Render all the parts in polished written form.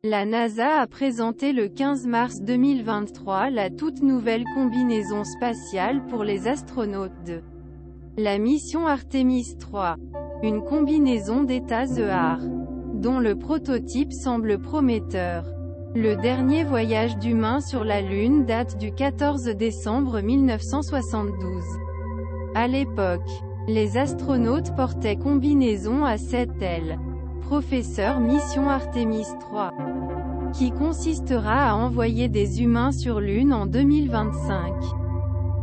La NASA a présenté le 15 mars 2023 la toute nouvelle combinaison spatiale pour les astronautes de la mission Artemis 3. Une combinaison d'états EAR, dont le prototype semble prometteur. Le dernier voyage d'humains sur la Lune date du 14 décembre 1972. À l'époque, les astronautes portaient combinaison à 7 ailes. Professeur mission Artemis 3, qui consistera à envoyer des humains sur Lune en 2025.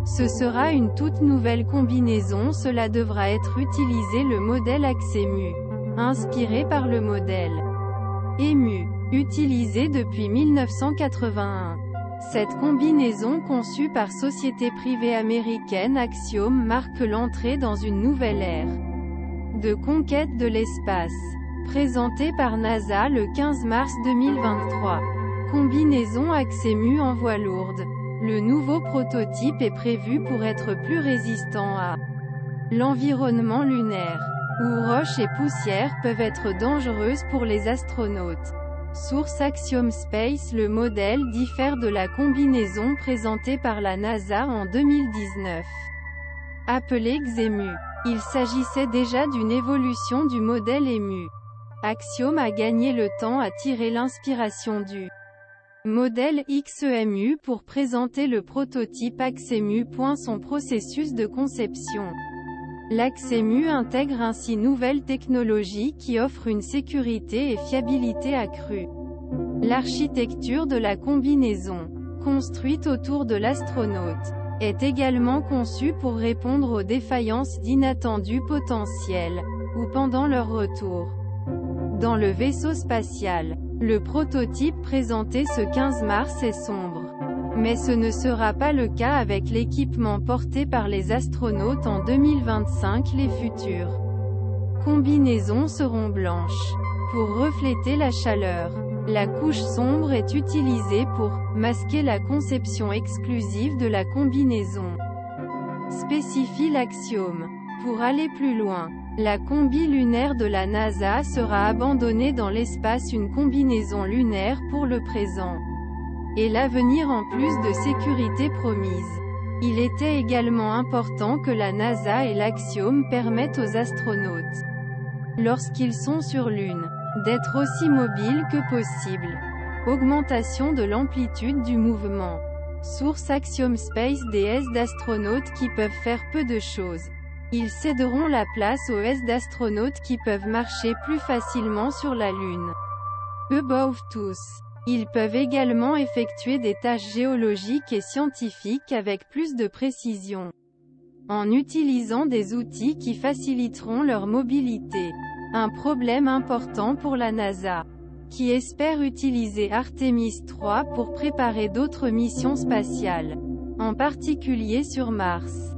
Ce sera une toute nouvelle combinaison. Cela devra être utilisé le modèle AxEMU, inspiré par le modèle EMU, utilisé depuis 1981. Cette combinaison conçue par société privée américaine Axiom marque l'entrée dans une nouvelle ère de conquête de l'espace. Présentée par NASA le 15 mars 2023. Combinaison AxEMU en voie lourde. Le nouveau prototype est prévu pour être plus résistant à l'environnement lunaire, où roches et poussières peuvent être dangereuses pour les astronautes. Source Axiom Space. Le modèle diffère de la combinaison présentée par la NASA en 2019. Appelée XEMU, il s'agissait déjà d'une évolution du modèle EMU. Axiom a gagné le temps à tirer l'inspiration du modèle XEMU pour présenter le prototype AxEMU. Son processus de conception. L'AxEMU intègre ainsi nouvelle technologie qui offre une sécurité et fiabilité accrues. L'architecture de la combinaison, construite autour de l'astronaute, est également conçue pour répondre aux défaillances d'inattendues potentielles, ou pendant leur retour dans le vaisseau spatial. Le prototype présenté ce 15 mars est sombre. Mais ce ne sera pas le cas avec l'équipement porté par les astronautes en 2025. Les futures combinaisons seront blanches pour refléter la chaleur. La couche sombre est utilisée pour masquer la conception exclusive de la combinaison, spécifie l'Axiom. Pour aller plus loin, la combi lunaire de la NASA sera abandonnée dans l'espace. Une combinaison lunaire pour le présent et l'avenir en plus de sécurité promise. Il était également important que la NASA et l'Axiom permettent aux astronautes, lorsqu'ils sont sur Lune, d'être aussi mobiles que possible. Augmentation de l'amplitude du mouvement. Source Axiom Space. Des S d'astronautes qui peuvent faire peu de choses. Ils céderont la place aux S d'astronautes qui peuvent marcher plus facilement sur la Lune. Above tous. Ils peuvent également effectuer des tâches géologiques et scientifiques avec plus de précision, en utilisant des outils qui faciliteront leur mobilité. Un problème important pour la NASA, qui espère utiliser Artemis 3 pour préparer d'autres missions spatiales, en particulier sur Mars.